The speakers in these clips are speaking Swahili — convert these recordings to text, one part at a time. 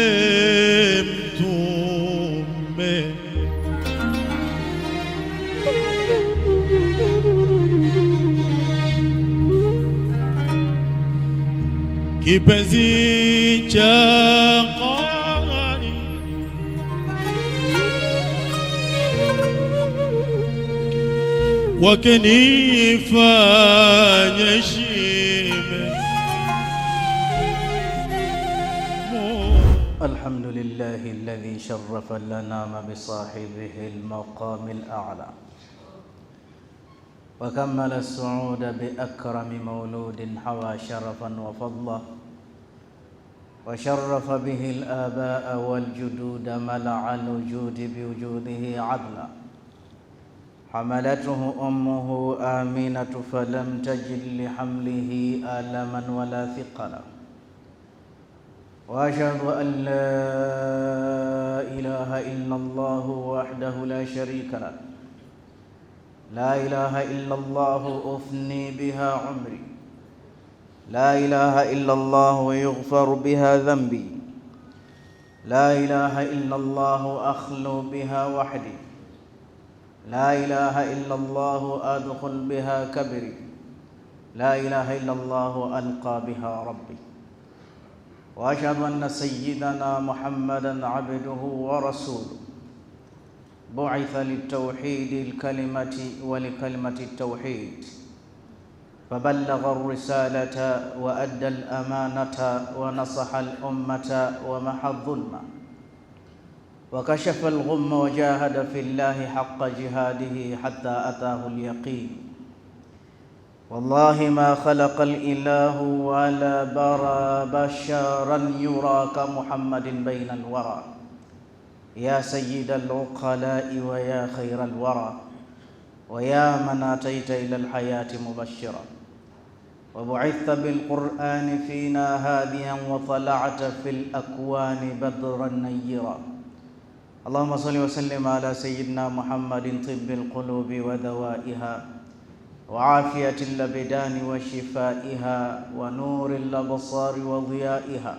Akikae mtume kipenzi cha Qur'ani kwake nifanye الحمد لله الذي شرف الأنام بصاحبه المقام الأعلى وكمل السعود بأكرم مولود حوى شرفا وفضلا وشرف به الآباء والجدود ملع الوجود بوجوده عدلا حملته أمه آمنة فلم تجد لحمله آلما ولا ثقلا وأشهد أن لا إله إلا الله وحده لا شريك له لا إله إلا الله أفني بها عمري لا إله إلا الله يغفر بها ذنبي لا إله إلا الله أخلو بها وحدي لا إله إلا الله أدخل بها كبري لا إله إلا الله ألقى بها ربي وأشهد أن سيدنا محمدًا عبده ورسوله بعث للتوحيد الكلمة ولكلمة التوحيد فبلغ الرسالة وأدى الأمانة ونصح الأمة ومحى الظلم وكشف الغم وجاهد في الله حق جهاده حتى أتاه اليقين والله ما خلق الإله ولا برى بشرا يرى كمحمد بين الورى يا سيد العقلاء ويا خير الورى ويا من أتيت إلى الحياة مبشرا وبعثت بالقرآن فينا هاديا وطلعت في الأكوان بدرا نيرا اللهم صل وسلم على سيدنا محمد طب القلوب ودوائها وعافية الأبدان وشفائها ونور الأبصار وضيائها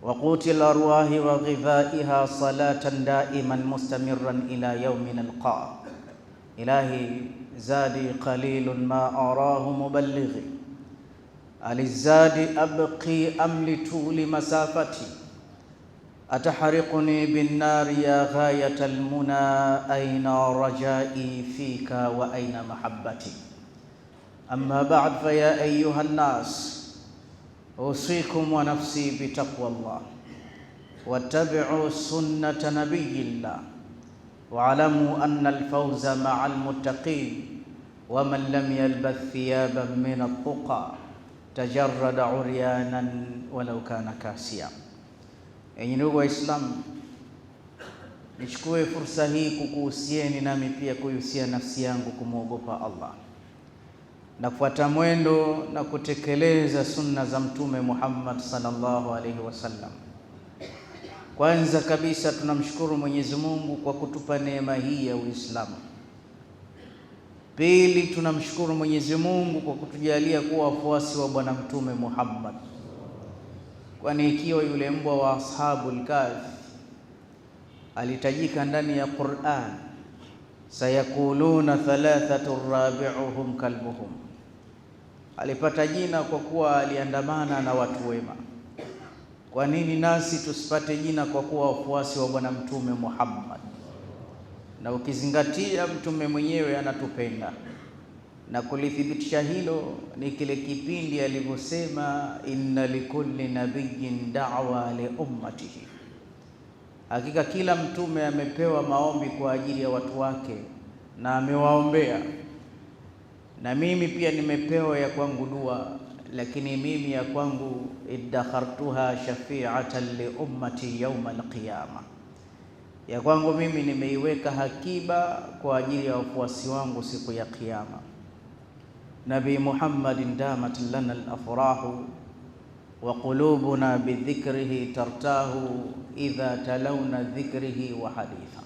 وقوت الأرواح وغذائها صلاة دائما مستمرا إلى يوم نلقاه إلهي زادي قليل ما أراه مبلغي أللزاد أبقي أم لطول مسافتي أتحرقني بالنار يا غاية المنى أين رجائي فيك وأين محبتي أما بعد فيا أيها الناس أوصيكم ونفسي بتقوى الله واتبعوا سنة نبي الله واعلموا أن الفوز مع المتقين ومن لم يلبث ثيابا من التقى تجرد عريانا ولو كان كاسيا. Enyi ndugu Waislamu, Nichukue fursa hii kukuhusieni nami pia kuihusia nafsi yangu kumwogopa Allah na kufuata mwendo na kutekeleza sunna za Mtume Muhammad sallallahu alaihi wasallam. Kwanza kabisa tunamshukuru Mwenyezi Mungu kwa kutupa neema hii ya Uislamu. Pili, tunamshukuru Mwenyezi Mungu kwa kutujalia kuwa wafuasi wa Bwana Mtume Muhammad, kwani ikiwa yule mbwa wa Ashabul Kahf alitajika ndani ya Qur'an, sayakuluna thalathatu rabi'uhum kalbuhum, alipata jina kwa kuwa aliandamana na watu wema. Kwa nini nasi tusipate jina kwa kuwa wafuasi wa Bwana Mtume Muhammad? Na ukizingatia Mtume mwenyewe anatupenda, na kulithibitisha hilo ni kile kipindi alivyosema, inna likulli nabiyyin da'wa li ummatihi, hakika kila mtume amepewa maombi kwa ajili ya watu wake na amewaombea, na mimi pia nimepewa ya kwangu dua, lakini mimi ya kwangu iddakhartuha shafi'atan li ummati yawm al-qiyama, ya kwangu mimi nimeiweka hakiba kwa ajili ya wafuasi wangu siku ya Kiyama. Nabii Muhammadin damat lana al-afrahu wa qulubuna bidhikrihi tartahu idha talawna dhikrihi wa haditha.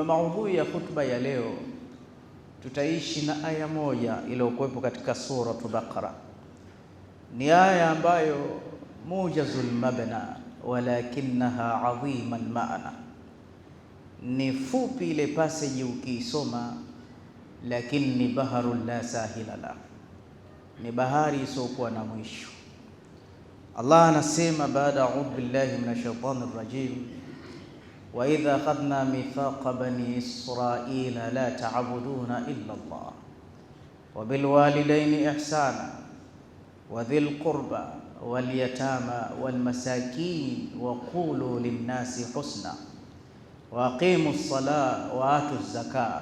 Maudhui ya khutba ya leo tutaishi na aya moja iliyokuwepo katika suratu Baqara. Ni aya ambayo mujazul mabna walakinaha adhiman maana, ni fupi ile passage ukiisoma, lakini ni baharul la sahila la, ni bahari isiyokuwa na mwisho. Allah anasema baada a'udhu billahi minash shaitani rrajim, wa idha akhadna mithaqa bani israila la ta'buduna illa Allah wa bil walidayni ihsana wa dhil qurba wal yatama wal masakin wa qulu lin nasi husna wa aqimus salata wa atuz zakata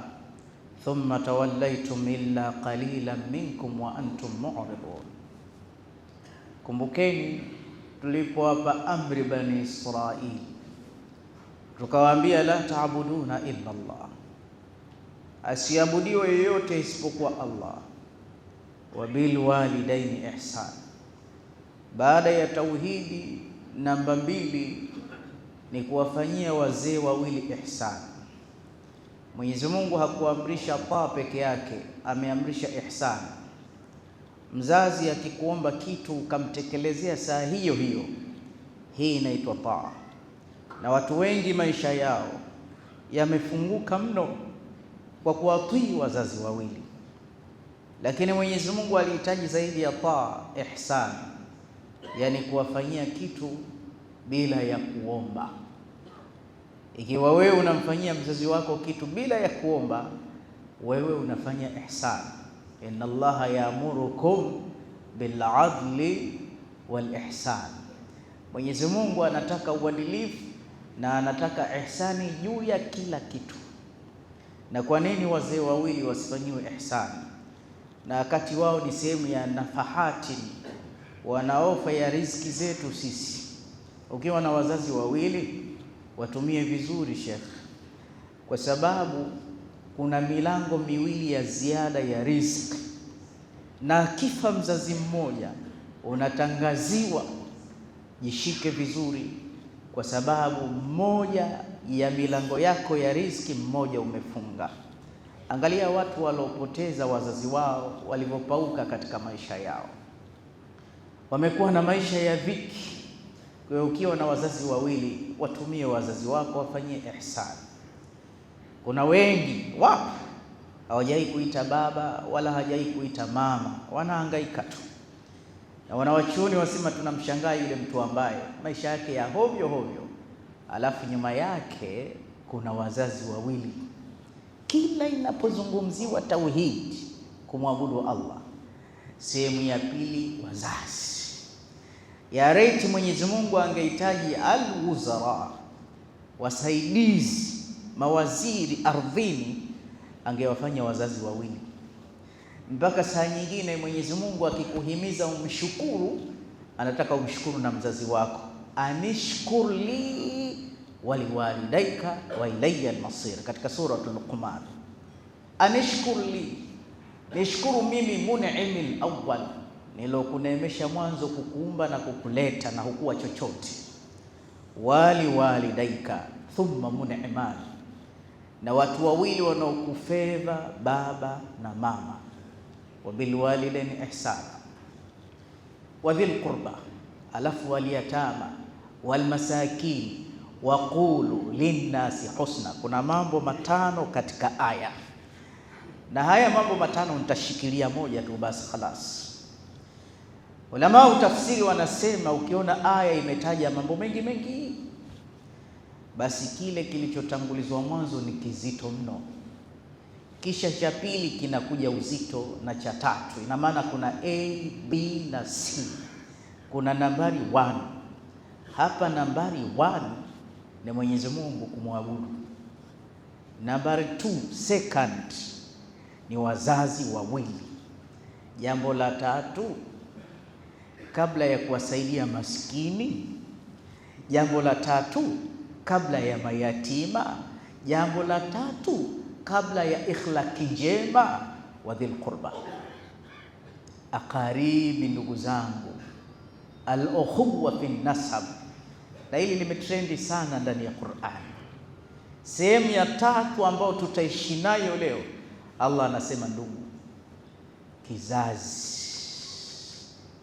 thumma tawallaytum illa qalilan minkum wa antum mu'ridun. Kumbukeni tulipowapa amri bani Israili tukawaambia la taabuduna illa Allah, asiabudiwe yeyote isipokuwa Allah, wa bil walidaini ihsan. Baada ya tauhidi, namba 2 ni kuwafanyia wazee wawili ihsan. Mwenyezi Mungu hakuamrisha taa peke yake, ameamrisha ihsan. Mzazi akikuomba kitu ukamtekelezea saa hiyo hiyo, hii inaitwa taa. Na watu wengi maisha yao yamefunguka mno kwa kuwatii wazazi wawili, lakini Mwenyezi Mungu alihitaji zaidi ya taa, ihsan, yani kuwafanyia kitu bila ya kuomba. Ikiwa wewe unamfanyia mzazi wako kitu bila ya kuomba, wewe unafanya ihsan. Inna Allaha ya'murukum bil adli wal ihsan. Mwenyezi Mungu anataka uadilifu na anataka ihsani juu ya kila kitu. Na kwa nini wazee wawili wasifanyiwe ihsani? Na wakati wao ni sehemu ya nafahati, wanaofa ya riziki zetu sisi. Ukiwa na wazazi wawili, watumie vizuri Sheikh, kwa sababu kuna milango miwili ya ziada ya riziki, na kifa mzazi mmoja unatangaziwa. Jishike vizuri, kwa sababu mmoja ya milango yako ya riziki mmoja umefunga. Angalia watu waliopoteza wazazi wao walivyopauka katika maisha yao, wamekuwa na maisha ya dhiki. Kwa hiyo ukiwa na wazazi wawili, watumie wazazi wako, wafanyie ihsani. Kuna wengi wapo hawajai kuita baba wala hawajai kuita mama, wanahangaika tu, na wanawachuoni wasema tunamshangaa yule mtu ambaye maisha yake ya hovyo hovyo, alafu nyuma yake kuna wazazi wawili. Kila inapozungumziwa tauhid, kumwabudu Allah, sehemu ya pili wazazi. Ya reiti Mwenyezi Mungu angehitaji al-wuzara, wasaidizi, mawaziri ardhini, angewafanya wazazi wawili. Mpaka saa nyingine Mwenyezi Mungu akikuhimiza umshukuru, anataka umshukuru na mzazi wako. Anishkurli waliwalidaika wa ilayya al-masir, katika suratul Luqman. Anishkur li, nishukuru mimi mun'imil awwal, nilokuneemesha mwanzo kukuumba na kukuleta na hukuwa chochote. Walidaika thumma mun'iman, na watu wawili wanaokufedha, baba na mama. Wabilwalidaini ihsana wa dhil qurba, alafu waliyatama walmasakin waqulu linnasi husna. Kuna mambo matano katika aya, na haya mambo matano nitashikilia moja tu basi khalas. Ulama utafsiri wanasema ukiona aya imetaja mambo mengi, basi kile kilichotangulizwa mwanzo ni kizito mno, kisha cha pili kinakuja uzito, na cha tatu. Ina maana kuna A, B na C. Kuna nambari 1 hapa. Nambari 1 ni Mwenyezi Mungu kumwabudu. Nambari 2, second, ni wazazi wawili. Jambo la tatu, kabla ya kuwasaidia maskini. Jambo la tatu, kabla ya mayatima. Jambo la tatu, kabla ya ikhlaki njema. Wa dhil qurba, aqaribi, ndugu zangu. Al-ukhuwa fi nasab, na hili limetrendi sana ndani ya Qur'an. Sehemu ya tatu ambayo tutaishi nayo leo, Allah anasema ndugu, kizazi,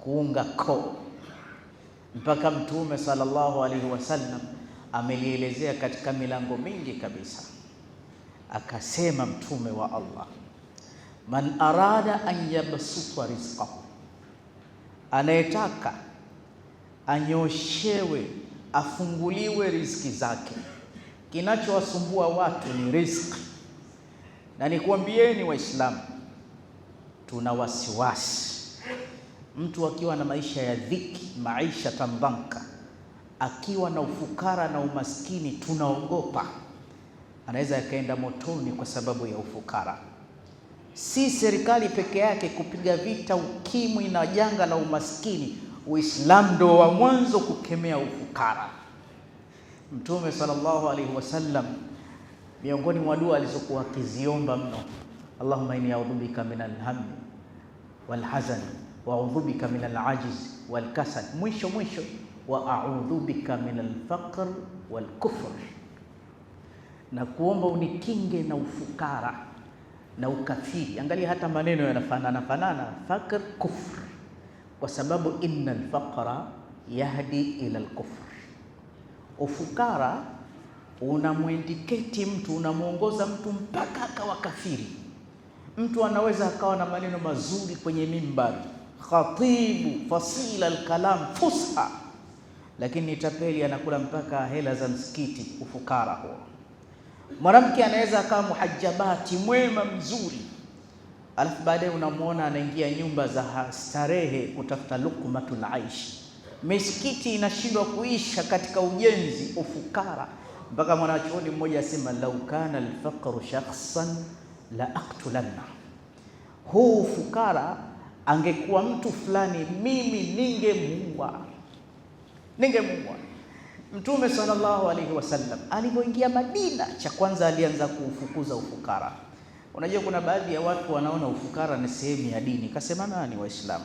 kuunga koo. Mpaka Mtume sallallahu alaihi wasallam amelielezea katika milango mingi kabisa. Akasema Mtume wa Allah, man arada an yabsuta rizqahu, anayetaka anyoshewe, afunguliwe riziki zake. Kinachowasumbua watu ni riziki, na nikwambieni Waislamu, tuna wasiwasi. Mtu akiwa na maisha ya dhiki, maisha tambanka, akiwa na ufukara na umaskini, tunaogopa anaweza akaenda motoni kwa sababu ya ufukara. Si serikali peke yake kupiga vita ukimwi na janga la umaskini, Uislamu ndo wa mwanzo kukemea ufukara. Mtume sallallahu alaihi wasallam, miongoni mwa dua alizokuwa akiziomba mno, Allahumma inni a'udhu bika minal hammi wal hazan wa a'udhu bika minal ajiz wal kasal, mwisho wa a'udhu bika minal faqr wal kufr, na kuomba unikinge na ufukara na ukafiri. Angalia hata maneno yanafanana, faqr kufr, kwa sababu innal faqra yahdi ila al-kufr. Ufukara unamwindiketi mtu, unamuongoza mtu mpaka akawa kafiri. Mtu anaweza akawa na maneno mazuri kwenye mimbari, khatibu fasila al-kalam fusha, lakini tapeli anakula mpaka hela za msikiti. Ufukara huo. Mwanamke anaweza akawa muhajjabati, mwema mzuri, alafu baadaye unamuona anaingia nyumba za starehe kutafuta luqmatul aish. Misikiti inashindwa kuisha katika ujenzi. Ufukara. Mpaka mwanachuoni mmoja asema, lau kana al-faqru shakhsan la aqtulanna, huu ufukara angekuwa mtu fulani, mimi ningemuua. Mtume sallallahu alaihi wasallam alipoingia Madina, cha kwanza alianza kuufukuza ufukara. Unajua kuna baadhi ya watu wanaona ufukara ni sehemu ya dini. Kasema nani? Waislamu.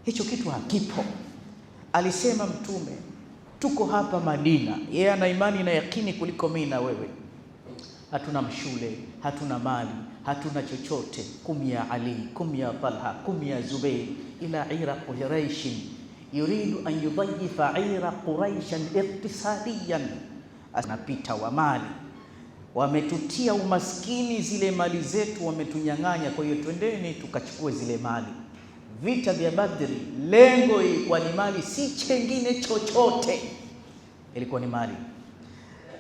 Hicho kitu hakipo. Alisema Mtume, tuko hapa Madina, yeye ana imani na yakini kuliko mimi na wewe. Hatuna mshule, hatuna mali, hatuna chochote. Kum ya Ali, kum ya Talha, kum ya Zubair ila ira Quraish yuridu an yudayyifa ira Quraishan iktisadiyan. Anapita wa mali, wametutia umaskini, zile mali zetu wametunyang'anya, kwa hiyo twendeni tukachukue zile mali. Vita vya Badri, lengo ilikuwa ni mali, si chengine chochote, ilikuwa ni mali.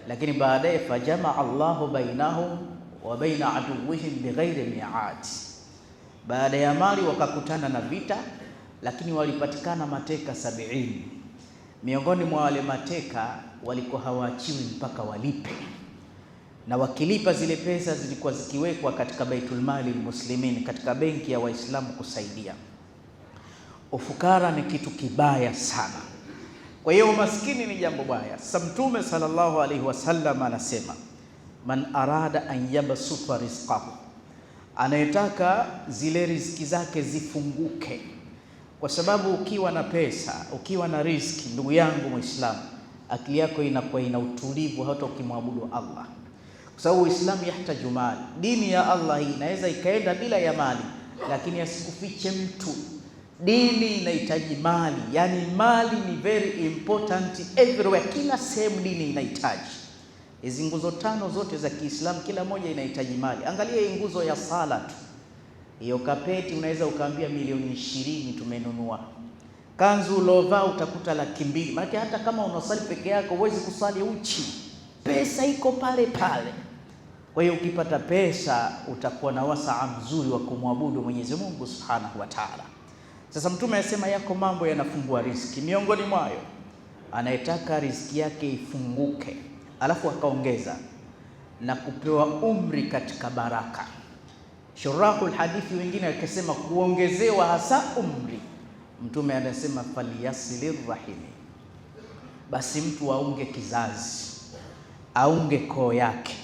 Lakini baadaye fajamaa Allahu bainahum wa baina aduwwihim bighairi mi'ad. Baada ya mali wakakutana na vita, lakini walipatikana mateka 70. Miongoni mwa wale mateka walikuwa hawaachiwi mpaka walipe, na wakilipa zile pesa zilikuwa zikiwekwa katika Baitul Mali Muslimin, katika benki ya Waislamu kusaidia. Ufukara ni kitu kibaya sana. Kwa Kwa hiyo umaskini ni jambo baya. Sasa Mtume sallallahu alaihi wasallam anasema, man arada an yabsuta rizqahu, anayetaka zile riziki zake zifunguke. Kwa sababu ukiwa na pesa, ukiwa na riziki, ndugu yangu Muislamu, akili yako inakuwa ina utulivu hata ukimwabudu Allah, kwa sababu Uislamu yahtaju mali. Dini ya Allah hii inaweza ikaenda bila ya mali, lakini asikufiche mtu, dini inahitaji mali. Yani mali ni very important everywhere, kila sehemu dini inahitaji. Hizi nguzo tano zote za Kiislamu kila moja inahitaji mali. Angalia hii nguzo ya sala tu, hiyo kapeti unaweza ukaambia milioni 20 tumenunua. Kanzu ulovaa utakuta 200,000. Maana hata kama unasali peke yako huwezi kusali uchi, pesa iko pale pale. Kwa hiyo ukipata pesa utakuwa na wasaa mzuri wa kumwabudu Mwenyezi Mungu Subhanahu wa Ta'ala. Sasa Mtume anasema yako mambo yanafungua riziki, miongoni mwayo anayetaka riziki yake ifunguke, alafu akaongeza na kupewa umri katika baraka. Shurahul hadithi wengine wakisema kuongezewa hasa umri. Mtume anasema faliyasilir rahimi, basi mtu aunge kizazi, aunge koo yake,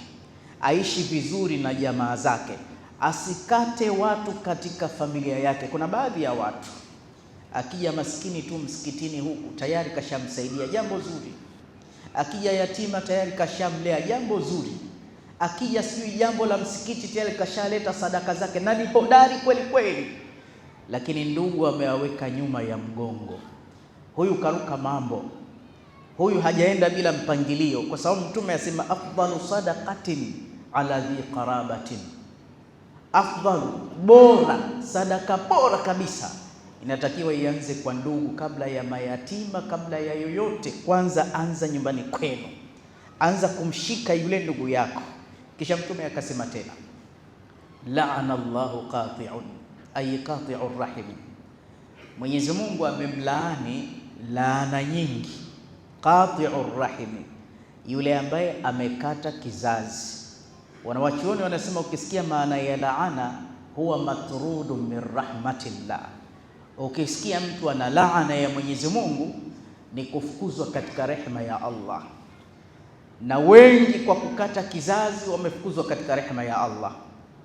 aishi vizuri na jamaa zake, asikate watu katika familia yake. Kuna baadhi ya watu akija maskini tu msikitini huku tayari kashamsaidia, jambo zuri. Akija yatima tayari kashamlea, jambo zuri. Akija sijui jambo la msikiti tayari kashaleta sadaka zake, na ni hodari kweli kweli. Lakini ndugu amewaweka nyuma ya mgongo. Huyu karuka mambo, huyu hajaenda bila mpangilio, kwa sababu Mtume asema afdalu sadaqatin ala dhi qarabatin, afdalu, bora, sadaka bora kabisa inatakiwa ianze kwa ndugu, kabla ya mayatima, kabla ya yoyote. Kwanza anza nyumbani kwenu, anza kumshika yule ndugu yako. Kisha Mtume akasema tena, la'ana Allahu qati'un, ay qati'ur rahim, Mwenyezi Mungu amemlaani laana nyingi, qati'ur rahim, yule ambaye amekata kizazi. Wanawachuoni wanasema ukisikia maana ya laana, huwa matrudun min rahmatillah. Ukisikia mtu ana laana ya Mwenyezi Mungu ni kufukuzwa katika rehema ya Allah, na wengi kwa kukata kizazi wamefukuzwa katika rehema ya Allah.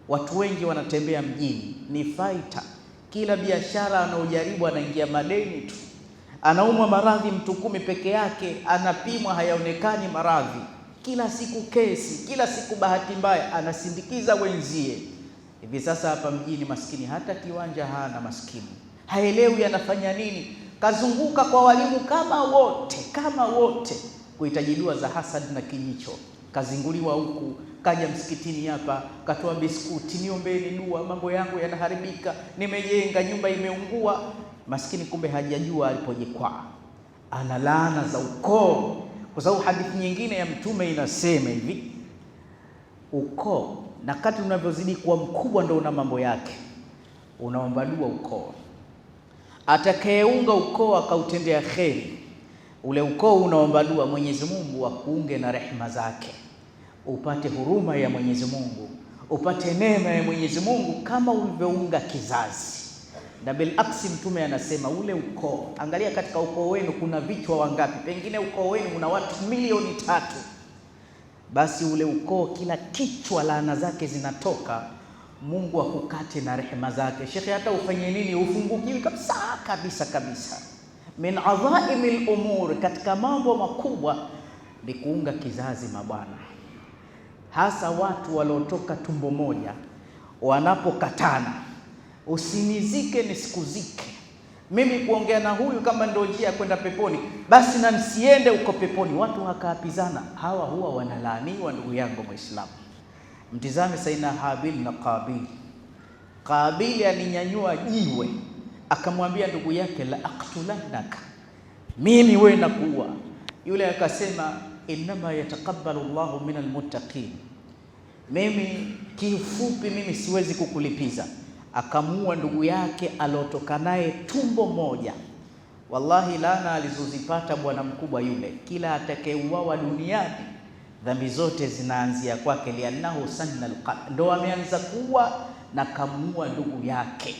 Watu wengi wanatembea mjini ni fighter, kila biashara anaojaribu anaingia madeni tu, anaumwa maradhi mtu 10 peke yake, anapimwa hayaonekani maradhi, kila siku kesi, kila siku bahati mbaya, anasindikiza wenzie. Hivi sasa hapa mjini maskini hata kiwanja hana, maskini haelewi anafanya nini, kazunguka kwa walimu kama wote kuhitaji dua za hasad na kijicho. Kazinguliwa huku, kaja msikitini hapa, katoa biskuti, niombeeni dua, mambo yangu yanaharibika, nimejenga nyumba imeungua. Maskini kumbe hajajua alipojikwaa, ana laana za ukoo. Kwa sababu hadithi nyingine ya Mtume inasema hivi, ukoo na kati unavyozidi kuwa mkubwa ndio una mambo yake. Unaomba dua ukoo, atakayeunga ukoo akautendea kheri, ule ukoo unaomba dua Mwenyezi Mungu akuunge na rehema zake, upate huruma ya Mwenyezi Mungu, upate neema ya Mwenyezi Mungu kama ulivyounga kizazi. Na bil aksi Mtume anasema ule ukoo, angalia katika ukoo wenu kuna vichwa wangapi, pengine ukoo wenu una watu 3 milioni, basi ule ukoo kila kichwa laana zake zinatoka, Mungu akukate na rehema zake. Shekhe, hata ufanye nini ufungukiwi kabisa. Min adhaimil umur, katika mambo makubwa ni kuunga kizazi mabwana, hasa watu waliotoka tumbo moja wanapokatana. Usinizike nisikuzike, mimi kuongea na huyu kama ndio njia ya kwenda peponi, basi na nisiende uko peponi. Watu wakaapizana, hawa huwa wanalaaniwa. Ndugu yangu Muislamu, mtizame Sayyidina Habil na Qabil. Qabil alinyanyua jiwe akamwambia ndugu yake, la aqtulannaka, mimi wewe nakuua. Yule akasema, innama yataqabbalu Allahu minal muttaqin, mimi kifupi mimi siwezi kukulipiza. Akamuua ndugu yake aliotoka naye tumbo moja. Wallahi laana alizozipata bwana mkubwa yule, kila atakayeuawa duniani dhambi zote zinaanzia kwake, liannahu sanna alqatl, ndo ameanza kuua na kamuua ndugu yake.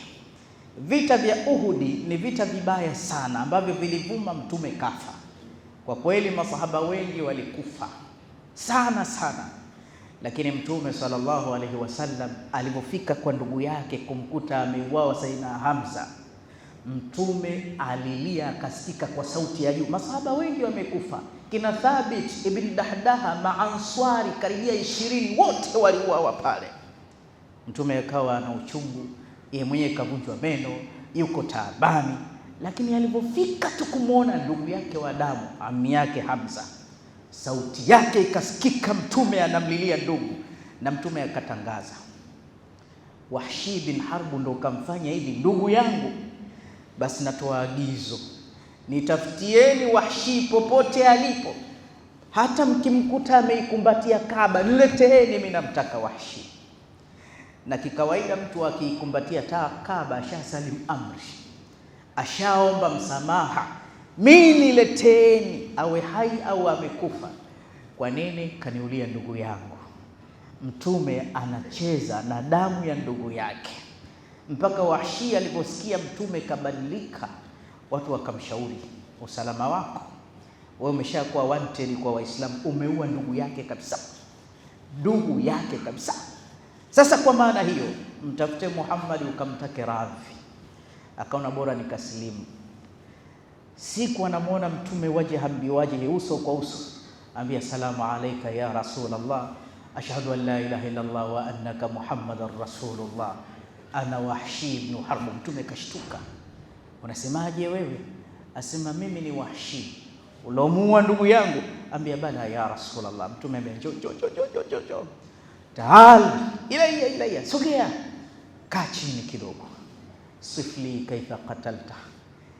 Vita vya Uhudi ni vita vibaya sana ambavyo vilivuma Mtume kafa. Kwa kweli masahaba wengi walikufa sana sana, lakini Mtume sallallahu alaihi wasallam alipofika kwa ndugu yake kumkuta ameuawa Sayyidina Hamza, Mtume alilia akasikika kwa sauti ya juu. Masahaba wengi wamekufa, kina Thabit ibn Dahdaha, maanswari karibia 20 wote waliuawa pale. Mtume akawa na uchungu, yeye mwenyewe kavunjwa meno, yuko taabani, lakini alipofika tu kumwona ndugu yake wa damu, ami yake Hamza, sauti yake ikasikika, Mtume anamlilia ndugu, na Mtume akatangaza, Wahshi bin Harb ndo kamfanya hivi ndugu yangu, basi natoa agizo, nitafutieni Wahshi popote alipo, hata mkimkuta ameikumbatia Kaaba nileteeni, mimi namtaka Wahshi. Na kikawaida mtu akiikumbatia Kaaba ashasalim amri, ashaomba msamaha, mimi nileteeni, awe hai au amekufa. Kwa nini? Kaniulia ndugu yangu. Mtume anacheza na damu ya ndugu yake, mpaka Wahshi aliposikia Mtume kabadilika, watu wakamshauri, usalama wako wewe umeshakuwa wanted kwa Waislamu, umeua ndugu yake kabisa, ndugu yake kabisa. Sasa kwa maana hiyo mtafute Muhammad ukamtake radhi. Akaona bora nikasilimu. Siku anamuona Mtume wajhan biwajhi, uso kwa uso, ambia salamu alayka ya Rasulullah, ashhadu an la ilaha illa Allah wa annaka Muhammadar Rasulullah, ana Wahshi ibn Harb. Mtume kashtuka, unasemaje wewe? Asema mimi ni Wahshi ulomuua ndugu yangu. Ambia bala ya Rasulullah. Mtume ambia jo taal ilayya, sogea, kaa chini kidogo, sifli kaifa qatalta,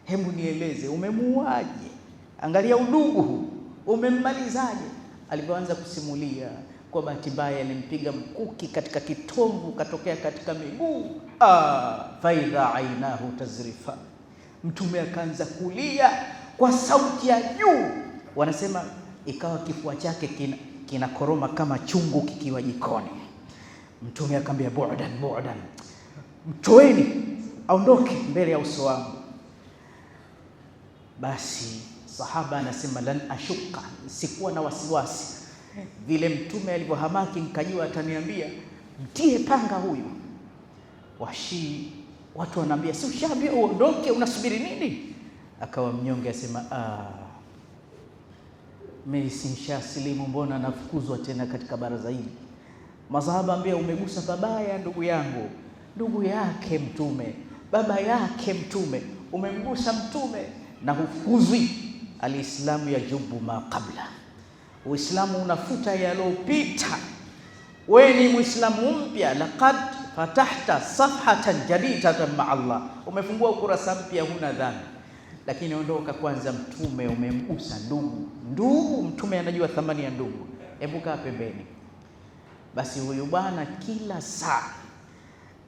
hebu nieleze umemuaje, angalia udugu huu umemmalizaje. Alipoanza kusimulia, kwa bahati mbaya alimpiga mkuki katika kitomvu, katokea katika miguu, faidha ainahu tazrifa. Mtume akaanza kulia kwa sauti ya juu, wanasema ikawa kifua chake kinakoroma kama chungu kikiwa jikoni. Mtume akamwambia bu'dan, mtoeni aondoke mbele ya uso wangu. Basi sahaba anasema lan ashuka, sikuwa na wasiwasi. Vile Mtume alivyohamaki nikajua ataniambia mtie panga huyu. Wahshi watu wanaambia si ushaambia uondoke, unasubiri nini? Akawa mnyonge, asema mimi sinshasilimu, mbona nafukuzwa tena katika baraza hili? Masahaba ambia umegusa babaya ndugu yangu, ndugu yake Mtume, baba yake Mtume, umemgusa Mtume na hufukuzwi. Alislamu yajubu ma qabla, Uislamu unafuta yalopita. Wewe ni Muislamu mpya, laqad fatahta safhatan jadidatan ma Allah, umefungua ukurasa mpya, huna dhambi. Lakini ondoka kwanza, Mtume umemgusa ndugu. Mtume anajua thamani ya ndugu, hebu kaa pembeni. Basi huyu bwana kila saa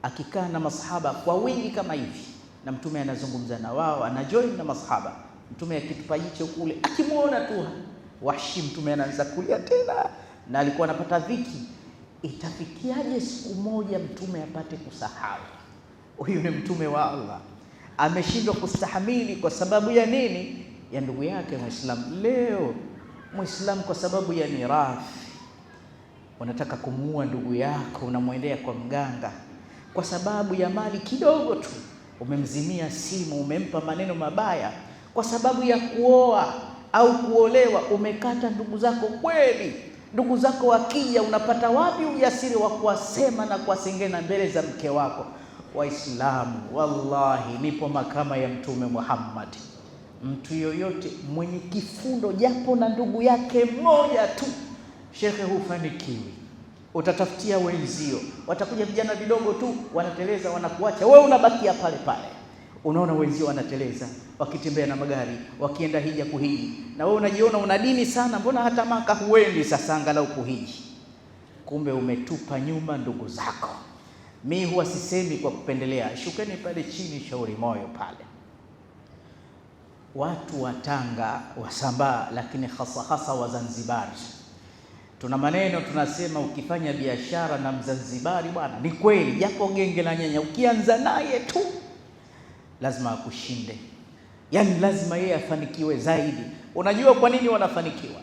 akikaa na masahaba kwa wingi kama hivi, na Mtume anazungumza na wao, anajoin na masahaba. Mtume akitupa jicho kule, akimuona tu Wahshi, Mtume anaanza kulia tena, na alikuwa anapata dhiki. Itafikiaje siku moja Mtume apate kusahau? Huyu ni Mtume wa Allah, ameshindwa kustahamili kwa sababu ya nini? Ya ndugu yake Muislamu. Leo Muislamu kwa sababu ya mirathi unataka kumuua ndugu yako, unamwendea kwa mganga kwa sababu ya mali kidogo tu, umemzimia simu, umempa maneno mabaya. Kwa sababu ya kuoa au kuolewa umekata ndugu zako. Kweli ndugu zako wakija, unapata wapi ujasiri wa kuwasema na kuwasengena mbele za mke wako? Waislamu, wallahi nipo makama ya Mtume Muhammad, mtu yoyote mwenye kifundo japo na ndugu yake mmoja tu, shekhe, hufanikiwi. Utatafutia wenzio, watakuja vijana vidogo tu wanateleza, wanakuacha wewe, unabakia pale pale. Unaona wenzio wanateleza, wakitembea na magari, wakienda hija kuhiji, na wewe unajiona una dini sana, mbona hata Maka huendi? Sasa angalau kuhiji. Kumbe umetupa nyuma ndugu zako. Mimi huwa sisemi kwa kupendelea, shukeni pale chini Shauri Moyo pale, watu wa Tanga, Wasambaa, lakini hasa wa Zanzibari, tuna maneno tunasema, ukifanya biashara na Mzanzibari bwana, ni kweli, japo genge la nyanya ukianza naye tu lazima akushinde. yaani lazima yeye afanikiwe zaidi. Unajua kwa nini wanafanikiwa?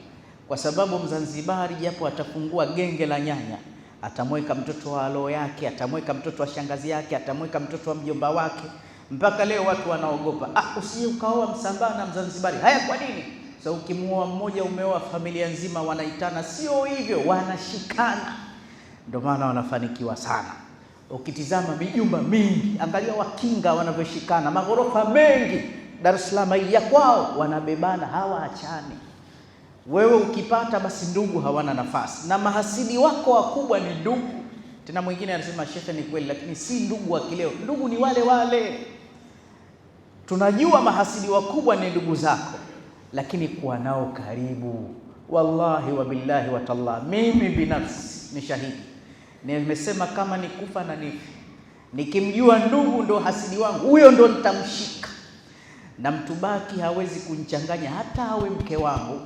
Kwa sababu Mzanzibari japo atafungua genge la nyanya, atamweka mtoto wa aloo yake, atamweka mtoto wa shangazi yake, atamweka mtoto wa mjomba wake. Mpaka leo watu wanaogopa, usije ukaoa Msambaa na Mzanzibari. Haya, kwa nini? So ukimuoa mmoja umeoa familia nzima, wanaitana. Sio hivyo, wanashikana. Ndio maana wanafanikiwa sana. Ukitizama mijumba mingi, angalia Wakinga wanavyoshikana, maghorofa mengi Dar es Salaam ya kwao, wanabebana, hawaachani. Wewe ukipata basi ndugu hawana nafasi, na mahasidi wako wakubwa ni ndugu. Tena mwingine anasema shekhe, ni kweli, lakini si ndugu wa kileo. Ndugu ni wale wale. Tunajua mahasidi wakubwa ni ndugu zako, lakini kuwa nao karibu. Wallahi wa billahi wa tallah, mimi binafsi ni shahidi. Nimesema kama nikufa na nifi, nikimjua ndugu ndo hasidi wangu, huyo ndo nitamshika. Na mtu baki hawezi kunichanganya, hata awe mke wangu,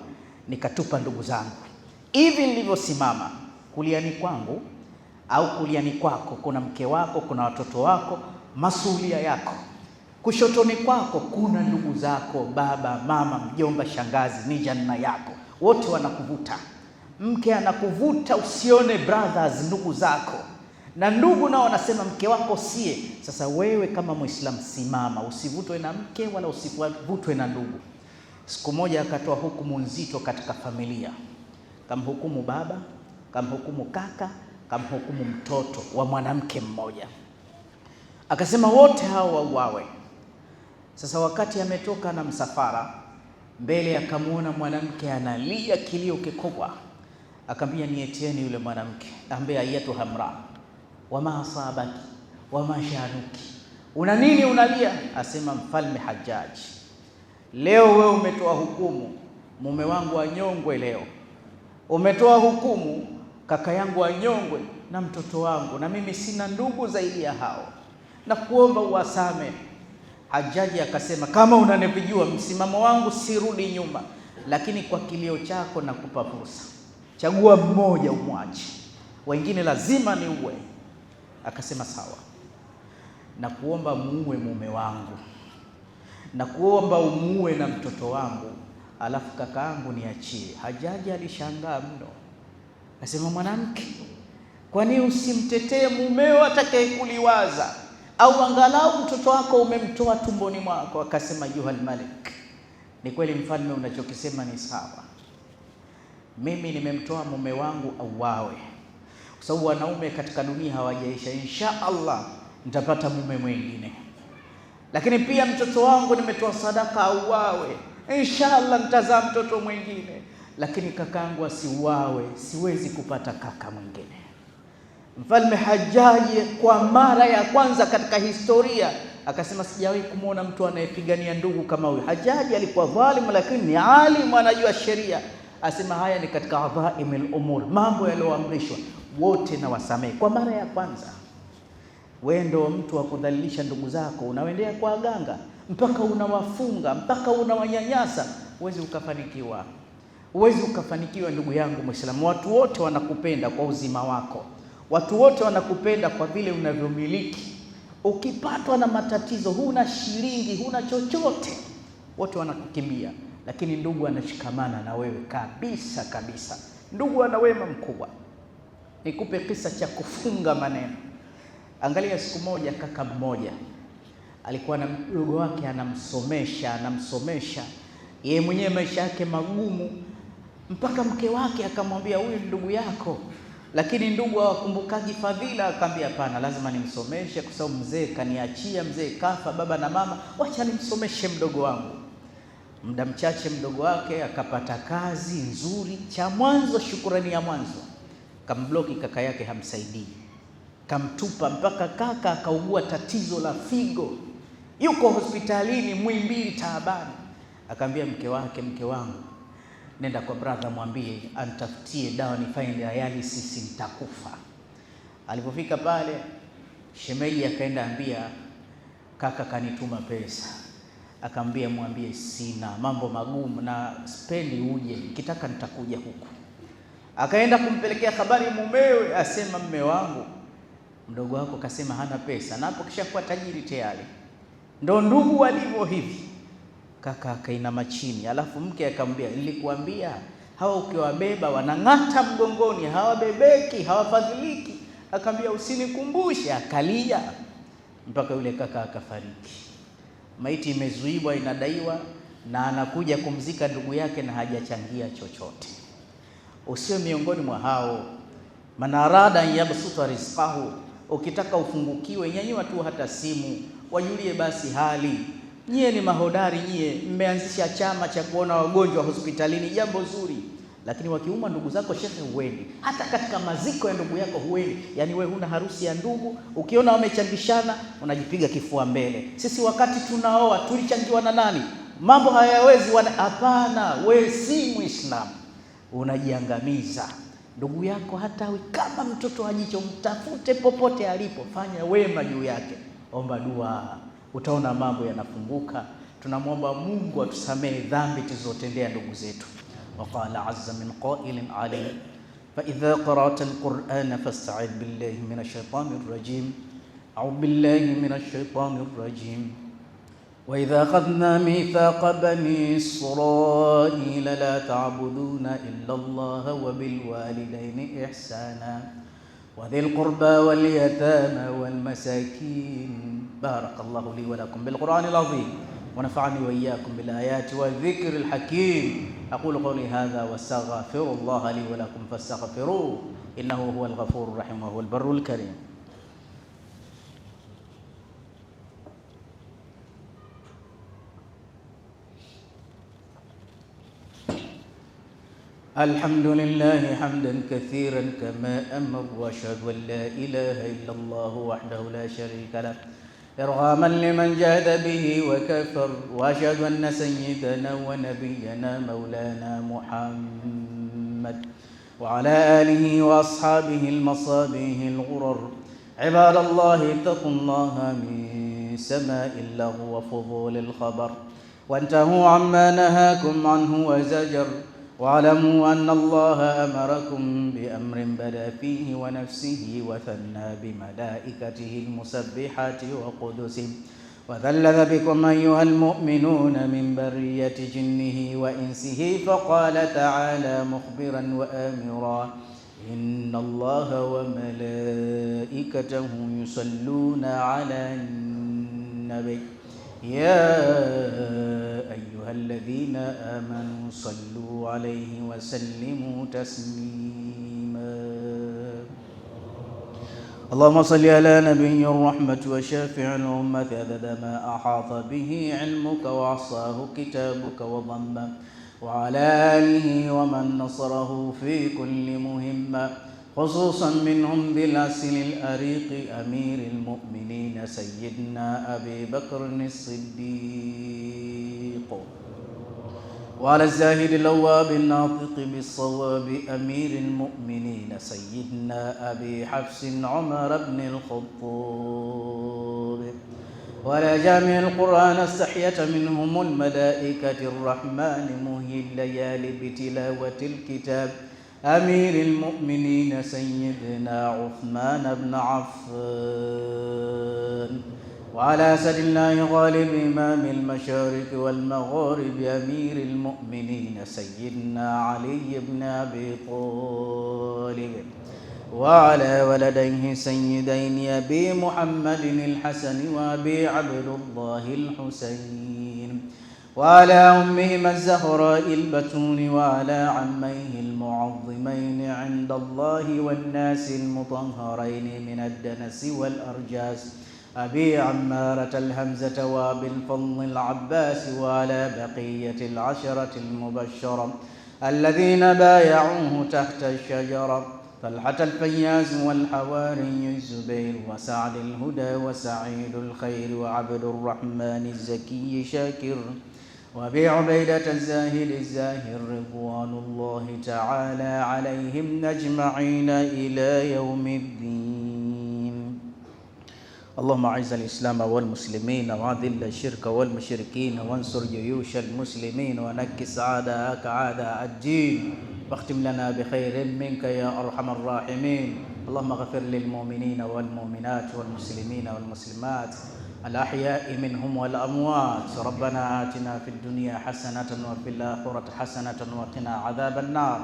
nikatupa ndugu zangu. Hivi nilivyosimama, kuliani kwangu au kuliani kwako kuna mke wako, kuna watoto wako, masuhulia yako. Kushotoni kwako kuna ndugu zako, baba, mama, mjomba, shangazi, ni janna yako. Wote wanakuvuta. Mke anakuvuta usione brothers, ndugu zako. Na ndugu nao wanasema mke wako sie. Sasa wewe kama Muislamu simama, usivutwe na mke wala usivutwe na ndugu. Siku moja akatoa hukumu nzito katika familia. Kamhukumu baba, kamhukumu kaka, kamhukumu mtoto wa mwanamke mmoja. Akasema wote hao wauawe. Sasa wakati ametoka na msafara, mbele akamuona mwanamke analia kilio kikubwa. Akamwambia, nietieni yule mwanamke. Ambaye ayatu hamra, wama asabaki wama shanuki, una nini unalia? Asema Mfalme Hajjaj, leo wewe umetoa hukumu mume wangu anyongwe. Leo umetoa hukumu kaka yangu anyongwe na mtoto wangu, na mimi sina ndugu zaidi ya hao, na kuomba uwasame. Hajjaji akasema, kama unanivijua msimamo wangu sirudi nyuma, lakini kwa kilio chako nakupa fursa, chagua mmoja umwache, wengine lazima niue. Akasema sawa, na kuomba muue mume wangu, na kuomba umuue na mtoto wangu, alafu kaka yangu niachie. Hajjaji alishangaa mno, akasema, mwanamke, kwa nini usimtetee mumeo atakayekuliwaza, au angalau mtoto wako umemtoa tumboni mwako? Akasema, Yuhal Malik, ni kweli mfalme, unachokisema ni sawa. Mimi nimemtoa mume wangu auawe, kwa sababu wanaume katika dunia hawajaisha. Insha Allah nitapata mume mwingine. Lakini pia mtoto wangu nimetoa sadaka auawe, insha Allah nitazaa mtoto mwingine. Lakini kakaangu asiuawe, siwezi kupata kaka mwingine. Mfalme Hajjaji kwa mara ya kwanza katika historia akasema, sijawahi kumwona mtu anayepigania ndugu kama huyu. Hajjaji alikuwa dhalimu, lakini ni alimu, anajua sheria. Asema haya ni katika adhaimil umur, mambo yaliyoamrishwa wote na wasamehe. Kwa mara ya kwanza. Wewe ndio mtu wa kudhalilisha ndugu zako, unaendea kwa waganga mpaka unawafunga, mpaka unawanyanyasa, huwezi ukafanikiwa. Huwezi ukafanikiwa ndugu yangu Muislamu. Watu wote wanakupenda kwa uzima wako, watu wote wanakupenda kwa vile unavyomiliki. Ukipatwa na matatizo, huna shilingi, huna chochote, wote wanakukimbia. Lakini ndugu anashikamana na wewe kabisa kabisa. Ndugu ana wema mkubwa. Nikupe kisa cha kufunga maneno. Angalia, siku moja kaka mmoja alikuwa na mdogo wake, anamsomesha. Yeye mwenyewe maisha yake magumu, mpaka mke wake akamwambia, huyu ndugu yako. Lakini ndugu hawakumbukagi fadhila. Akamwambia, hapana, lazima nimsomeshe kwa sababu mzee kaniachia, mzee kafa, baba na mama, wacha nimsomeshe mdogo wangu. Muda mchache mdogo wake akapata kazi nzuri. Cha mwanzo, shukurani ya mwanzo, kambloki kaka yake, hamsaidii, kamtupa, mpaka kaka akaugua tatizo la figo, yuko hospitalini Muhimbili taabani. Akamwambia mke wake, mke wangu, nenda kwa brother, mwambie anitafutie dawa nifanye dialysis, nitakufa. Alipofika pale, shemeji akaenda ambia, kaka kanituma pesa. Akamwambia, mwambie sina, mambo magumu na spendi, uje, nikitaka nitakuja huku. Akaenda kumpelekea habari mumewe, asema, mme wangu, mdogo wako kasema hana pesa, na hapo kisha kuwa tajiri tayari. Ndo ndugu walivyo hivi. Kaka akainama chini, alafu mke akamwambia, nilikuambia hawa ukiwabeba wanang'ata mgongoni, hawabebeki, hawafadhiliki. Akamwambia, usinikumbushe. Akalia mpaka yule kaka akafariki. Maiti imezuibwa, inadaiwa, na anakuja kumzika ndugu yake na hajachangia chochote. Usiwe miongoni mwa hao. Man arada an yabsuta rizqahu, ukitaka ufungukiwe, nyanyua tu hata simu, wajulie basi hali. Nyie ni mahodari, nyie mmeanzisha chama cha kuona wagonjwa hospitalini, jambo zuri. Lakini wakiuma ndugu zako, shekhe, huendi. Hata katika maziko ya ndugu yako huendi. Yani we huna harusi ya ndugu, ukiona wamechangishana unajipiga kifua mbele. Sisi wakati tunaoa tulichangiwa na nani? Mambo hayawezi hapana. We si Muislamu, unajiangamiza. Ndugu yako hata kama mtoto wa jicho, mtafute popote alipo, fanya wema juu yake, omba dua, utaona mambo yanafunguka. Tunamwomba Mungu atusamehe dhambi tulizotendea ndugu zetu. Waqala azza min qailin alim fa idha qara'ta alqur'ana fasta'id billahi minash shaitanir rajim. A'udhu billahi minash shaitanir rajim. Wa idha akhadna mithaqa bani Israila la ta'buduna illa Allaha wa bil walidayni ihsana wa dhil qurba wal yatama wal masakin. Barakallahu li wa lakum bil Qur'anil azim wa nafa'ani wa iyyakum bil ayati wa dhikril hakim. Aqulu qawli hadha wa astaghfirullaha li wa lakum fastaghfiruhu innahu huwal ghafurur rahim wa huwal barrul karim. الحمد لله حمدا كثيرا كما أمر، وأشهد أن لا إله إلا الله وحده لا شريك له إرغاما لمن جاد به وكفر، وأشهد أن سيدنا ونبينا مولانا محمد وعلى آله وأصحابه المصابيح الغرر. عباد الله اتقوا الله من سماء اللغو وفضول الخبر، وانتهوا عما نهاكم عنه وزجر، واعلموا أن الله أمركم بأمر بدأ فيه ونفسه وثنى بملائكته المسبحات وقدسه، وثلث بكم أيها المؤمنون من برية جنه وإنسه، فقال تعالى مخبرا وآمرا: إن الله وملائكته يصلون على النبي يا أيها الذين آمنوا صلوا عليه وسلموا تسليما. اللهم صل على نبي الرحمة وشافع الأمة عدد ما أحاط به علمك وعصاه كتابك وضمه، وعلى آله ومن نصره في كل مهمة، خصوصا منهم بالأصل الأريق أمير المؤمنين سيدنا أبي بكر الصديق، وعلى الزاهد الأواب الناطق بالصواب أمير المؤمنين سيدنا أبي حفص عمر بن الخطاب، وعلى جامع القرآن استحيت منهم الملائكة الرحمن مهي الليالي بتلاوة الكتاب أمير المؤمنين سيدنا عثمان بن عفان، وعلى أسد الله غالب إمام المشارق والمغارب أمير المؤمنين سيدنا علي بن أبي طالب، وعلى ولديه سيدين أبي محمد الحسن وأبي عبد الله الحسين، وعلى أمهما الزهراء البتول، وعلى عميه المعظمين عند الله والناس المطهرين من الدنس والأرجاس أبي عمارة الهمزة وأبي الفضل العباس، وعلى بقية العشرة المبشرة الذين بايعوه تحت الشجرة: طلحة الفياز والحواري الزبير وسعد الهدى وسعيد الخير وعبد الرحمن الزكي شاكر وأبي عبيدة الزاهد الزاهر رضوان الله تعالى عليهم أجمعين إلى يوم الدين. اللهم أعز الإسلام والمسلمين وأذل الشرك والمشركين وانصر جيوش المسلمين ونكس أعداءك أعداء الدين، واختم لنا بخير منك يا أرحم الراحمين. اللهم اغفر للمؤمنين والمؤمنات والمسلمين والمسلمات الأحياء منهم والأموات. ربنا آتنا في الدنيا حسنة وفي الآخرة حسنة وقنا عذاب النار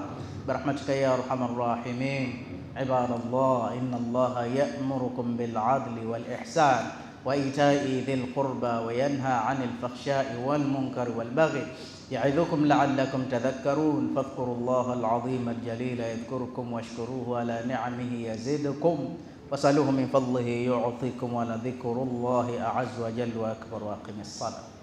برحمتك يا أرحم الراحمين. عباد الله، إن الله يأمركم بالعدل والإحسان وإيتاء ذي القربى وينهى عن الفحشاء والمنكر والبغي يعظكم لعلكم تذكرون. فاذكروا الله العظيم الجليل يذكركم واشكروه على نعمه يزدكم واسألوه من فضله يعطيكم ولذكر الله أعز وجل وأكبر. وأقم الصلاة.